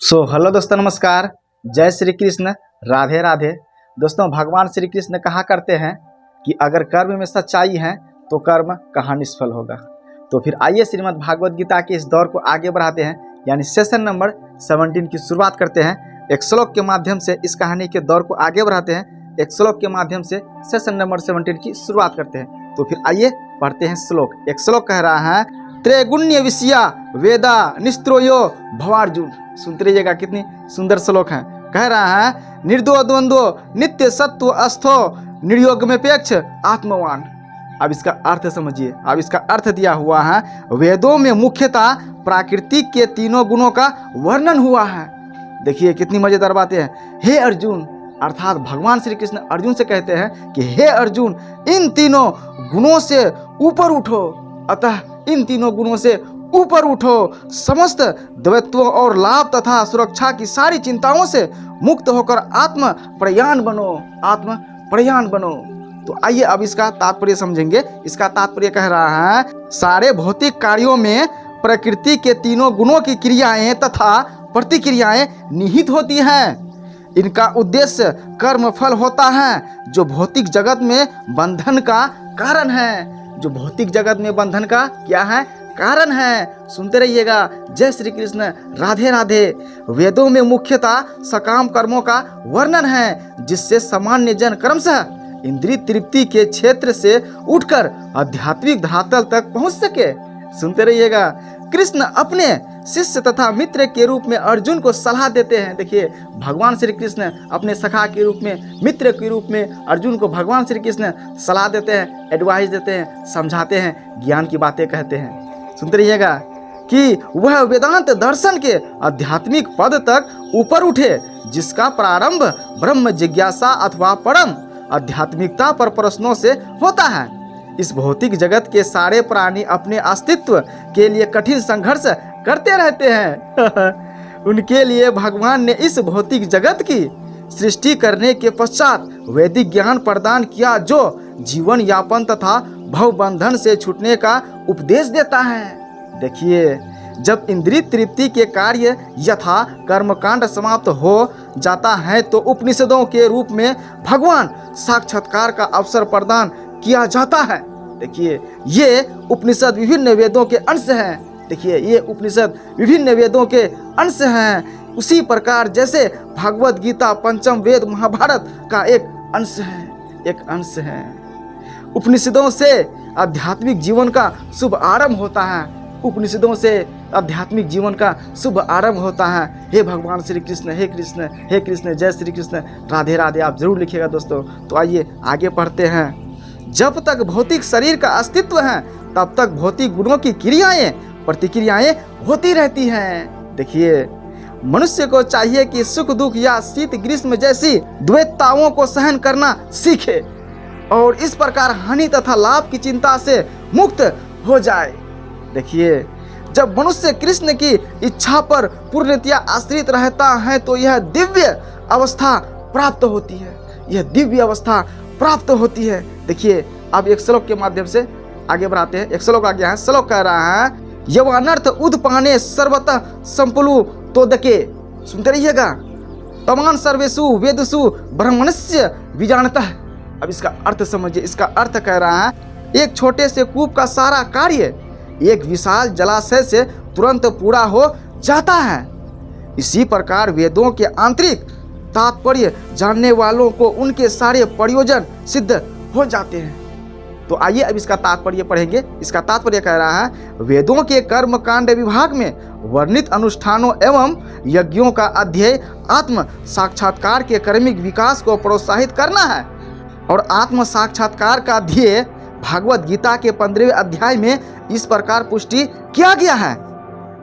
Hello दोस्तों, नमस्कार। जय श्री कृष्ण, राधे राधे। दोस्तों, भगवान श्री कृष्ण कहा करते हैं कि अगर कर्म में सच्चाई है तो कर्म कहाँ निष्फल होगा। तो फिर आइए श्रीमद् भागवत गीता के इस दौर को आगे बढ़ाते हैं, यानी सेशन नंबर 17 की शुरुआत करते हैं। एक श्लोक के माध्यम से इस कहानी के दौर को आगे बढ़ाते हैं। एक श्लोक के माध्यम से सेशन नंबर 17 की शुरुआत करते हैं। तो फिर आइए पढ़ते हैं श्लोक। एक श्लोक कह रहा है, त्रैगुण्य विषया वेदा निस्त्रोयो भवार्जुन। सुनते रहिएगा, कितनी सुंदर श्लोक है। कह रहा है, निर्दो द्वंद्व नित्य सत्व अस्थो निर्योगमेपेक्ष आत्मवान। अब इसका अर्थ समझिए। अब इसका अर्थ दिया हुआ है, वेदों में मुख्यतः प्राकृतिक के तीनों गुणों का वर्णन हुआ है। देखिए कितनी मजेदार बातें हैं। हे अर्जुन, अर्थात भगवान श्री कृष्ण अर्जुन से कहते हैं कि हे अर्जुन, इन तीनों गुणों से ऊपर उठो। अतः इन तीनों गुणों से ऊपर उठो, समस्त द्वैत्वों और लाभ तथा सुरक्षा की सारी चिंताओं से मुक्त होकर आत्म प्रयाण बनो, आत्म प्रयाण बनो। तो आइए अब इसका तात्पर्य समझेंगे। इसका तात्पर्य कह रहा है, सारे भौतिक कार्यों में प्रकृति के तीनों गुणों की क्रियाएं तथा प्रतिक्रियाएं निहित होती हैं। इनका उद्देश्य कर्म फल होता है, जो भौतिक जगत में बंधन का कारण है। जो भौतिक जगत में बंधन का क्या है? कारण है। सुनते रहिएगा। जय श्री कृष्ण, राधे राधे। वेदों में मुख्यतः सकाम कर्मों का वर्णन है, जिससे सामान्य जन क्रमशः इंद्रिय तृप्ति के क्षेत्र से उठकर आध्यात्मिक धरातल तक पहुंच सके। सुनते रहिएगा। कृष्ण अपने शिष्य तथा मित्र के रूप में अर्जुन को सलाह देते हैं। देखिए, भगवान श्री कृष्ण अपने सखा के रूप में, मित्र के रूप में अर्जुन को भगवान श्री कृष्ण सलाह देते हैं, एडवाइस देते हैं, समझाते हैं, ज्ञान की बातें कहते हैं। सुनते रहिएगा कि वह वेदांत दर्शन के आध्यात्मिक पद तक ऊपर उठे, जिसका प्रारंभ ब्रह्म जिज्ञासा अथवा परम आध्यात्मिकता पर प्रश्नों से होता है। इस भौतिक जगत के सारे प्राणी अपने अस्तित्व के लिए कठिन संघर्ष करते रहते हैं। उनके लिए भगवान ने इस भौतिक जगत की सृष्टि करने के पश्चात वैदिक ज्ञान प्रदान किया, जो जीवन यापन तथा भव बंधन से छूटने का उपदेश देता है। देखिए, जब इंद्रिय तृप्ति के कार्य यथा कर्मकांड समाप्त हो जाता है तो उपनिषदों के रूप में भगवान साक्षात्कार का अवसर प्रदान किया जाता है। देखिए, ये उपनिषद विभिन्न वेदों के अंश हैं। देखिए, ये उपनिषद विभिन्न वेदों के अंश हैं। उसी प्रकार जैसे भगवत गीता पंचम वेद महाभारत का एक अंश है, एक अंश है। उपनिषदों से आध्यात्मिक जीवन का शुभ आरंभ होता है। उपनिषदों से आध्यात्मिक जीवन का शुभ आरंभ होता है। हे भगवान श्री कृष्ण, हे कृष्ण, हे कृष्ण, जय श्री कृष्ण, राधे राधे। आप जरूर लिखिएगा दोस्तों। तो आइए आगे पढ़ते हैं। जब तक भौतिक शरीर का अस्तित्व है, तब तक भौतिक गुणों की क्रियाएं प्रतिक्रियाएं होती रहती हैं। देखिए, मनुष्य को चाहिए कि सुख दुख या शीत ग्रीष्म जैसी द्वैतताओं को सहन करना सीखे और इस प्रकार हानि तथा लाभ की चिंता से मुक्त हो जाए। देखिए, जब मनुष्य कृष्ण की इच्छा पर पूर्णतया आश्रित रहता है तो यह दिव्य अवस्था प्राप्त होती है। यह दिव्य अवस्था प्राप्त होती है। देखिए, अब एक श्लोक के माध्यम से आगे बढ़ाते हैं। एक श्लोक आ गया है। श्लोक कह रहा है, यवानर्थ उदपाने सर्वतः संपलु तोदके। सुनते रहिएगा। तमान सर्वेषु वेदसु ब्रह्मणस्य विजानतः। अब इसका अर्थ समझिए। इसका अर्थ कह रहा है, एक छोटे से कूप का सारा कार्य एक विशाल जलाशय से तुरंत पूरा हो जाता है। इसी प्रकार वेदों के आंतरिक तात्पर्य जानने वालों को उनके सारे प्रयोजन सिद्ध हो जाते हैं। तो आइए अब इसका तात्पर्य पढ़ेंगे। इसका तात्पर्य कह रहा है, वेदों के कर्म कांड विभाग में वर्णित अनुष्ठानों एवं यज्ञों का अध्यय आत्म साक्षात्कार के कर्मिक विकास को प्रोत्साहित करना है। और आत्म साक्षात्कार का ध्येय भागवत गीता के 15वें अध्याय में इस प्रकार पुष्टि किया गया है।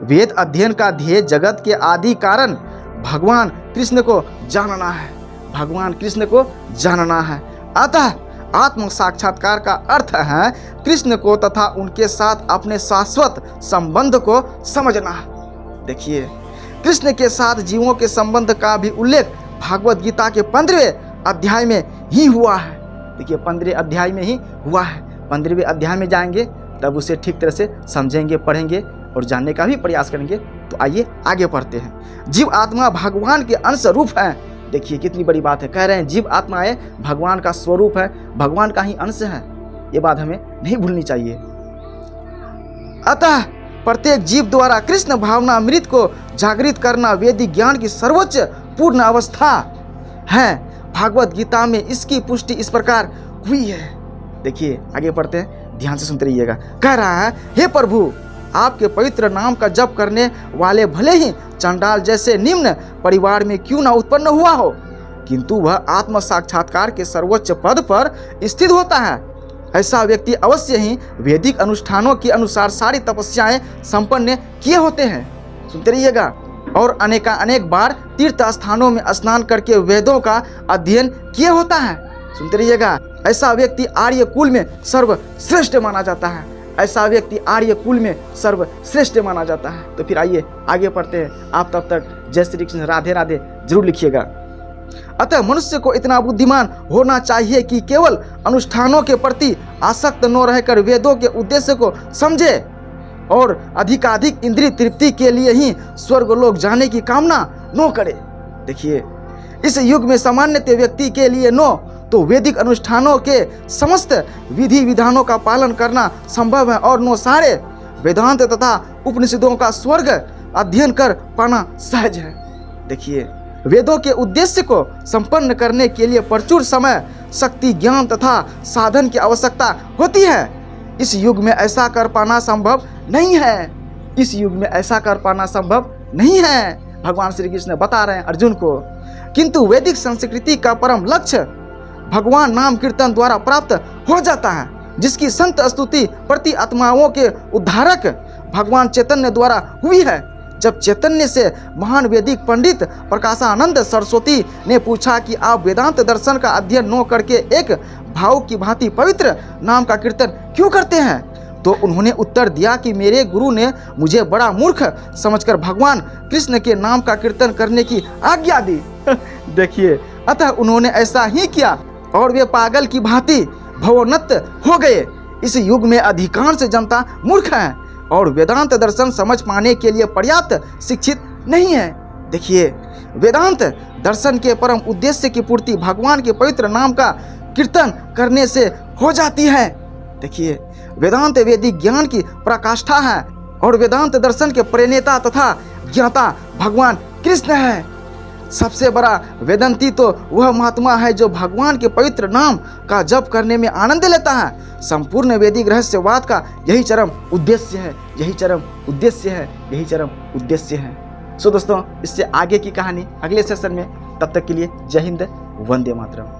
वेद अध्ययन का ध्येय जगत के आदि कारण भगवान कृष्ण को जानना है। भगवान कृष्ण को जानना है। अतः आत्म साक्षात्कार का अर्थ है कृष्ण को तथा उनके साथ अपने शाश्वत संबंध को समझना। देखिए, कृष्ण के साथ जीवों के संबंध का भी उल्लेख भागवत गीता के 15वें अध्याय में ही हुआ है। देखिए, 15वें अध्याय में ही हुआ है। 15वें अध्याय में जाएंगे तब उसे ठीक तरह से समझेंगे, पढ़ेंगे और जानने का भी प्रयास करेंगे। तो आइए आगे पढ़ते हैं। जीव आत्मा भगवान के अंश रूप है। देखिए कितनी बड़ी बात है, कह रहे हैं जीव आत्माएं भगवान का स्वरूप है, भगवान का ही अंश है। ये बात हमें नहीं भूलनी चाहिए। अतः प्रत्येक जीव द्वारा कृष्ण भावनामृत को जागृत करना वैदिक ज्ञान की सर्वोच्च पूर्ण अवस्था है। भागवत गीता में इसकी पुष्टि इस प्रकार हुई है। देखिए आगे पढ़ते हैं, ध्यान से सुनते रहिएगा। कह रहा है, हे प्रभु, आपके पवित्र नाम का जप करने वाले भले ही चंडाल जैसे निम्न परिवार में क्यों ना उत्पन्न हुआ हो, किंतु वह आत्म साक्षात्कार के सर्वोच्च पद पर स्थित होता है। ऐसा व्यक्ति अवश्य ही वैदिक अनुष्ठानों के अनुसार सारी तपस्याएं संपन्न किए होते हैं। सुनते रहिएगा। और अनेक बार तीर्थ स्थानों में स्नान करके वेदों का अध्ययन किए होता है। सुनते रहिएगा। ऐसा व्यक्ति आर्य कुल में सर्वश्रेष्ठ माना जाता है। ऐसा व्यक्ति आर्य कुल में सर्वश्रेष्ठ माना जाता है। तो फिर आइए आगे पढ़ते हैं। आप तब तक जय श्री कृष्ण, राधे राधे जरूर लिखिएगा। अतः मनुष्य को इतना बुद्धिमान होना चाहिए कि केवल अनुष्ठानों के प्रति आसक्त न रहकर वेदों के उद्देश्य को समझे और अधिकाधिक इंद्रिय तृप्ति के लिए ही स्वर्गलोक जाने की कामना न करे। देखिए इस युग में सामान्यतः व्यक्ति के लिए न तो वैदिक अनुष्ठानों के समस्त विधि विधानों का पालन करना संभव है और न सारे वेदांत तथा उपनिषदों का स्वर्ग अध्ययन कर पाना सहज है। देखिए वेदों के उद्देश्य को संपन्न करने के लिए प्रचुर समय, शक्ति, ज्ञान तथा साधन की आवश्यकता होती है। इस युग में ऐसा कर पाना संभव नहीं है। इस युग में ऐसा कर पाना संभव नहीं है, भगवान श्री कृष्ण बता रहे हैं अर्जुन को। किंतु वैदिक संस्कृति का परम लक्ष्य भगवान नाम कीर्तन द्वारा प्राप्त हो जाता है, जिसकी संत स्तुति प्रति आत्माओं के उद्धारक भगवान चैतन्य द्वारा हुई है। जब चैतन्य से महान वैदिक पंडित प्रकाशानंद सरस्वती ने पूछा कि आप वेदांत दर्शन का अध्ययन न करके एक भाव की भांति पवित्र नाम का कीर्तन क्यों करते हैं, तो उन्होंने उत्तर दिया कि मेरे गुरु ने मुझे बड़ा मूर्ख समझकर भगवान कृष्ण के नाम का कीर्तन करने की आज्ञा दी। देखिए अतः उन्होंने ऐसा ही किया और वे पागल की भांति भवोन्नत हो गए। इस युग में अधिकांश जनता मूर्ख है और वेदांत दर्शन समझ पाने के लिए पर्याप्त शिक्षित नहीं है। देखिए वेदांत दर्शन के परम उद्देश्य की पूर्ति भगवान के पवित्र नाम का कीर्तन करने से हो जाती है। देखिए वेदांत वैदिक ज्ञान की पराकाष्ठा है और वेदांत दर्शन के प्रणेता तथा ज्ञाता भगवान कृष्ण है। सबसे बड़ा वेदांती तो वह महात्मा है जो भगवान के पवित्र नाम का जप करने में आनंद लेता है। संपूर्ण वैदिक रहस्यवाद का यही चरम उद्देश्य है, यही चरम उद्देश्य है, यही चरम उद्देश्य है। सो दोस्तों इससे आगे की कहानी अगले सेशन में। तब तक के लिए जय हिंद, वंदे मातरम।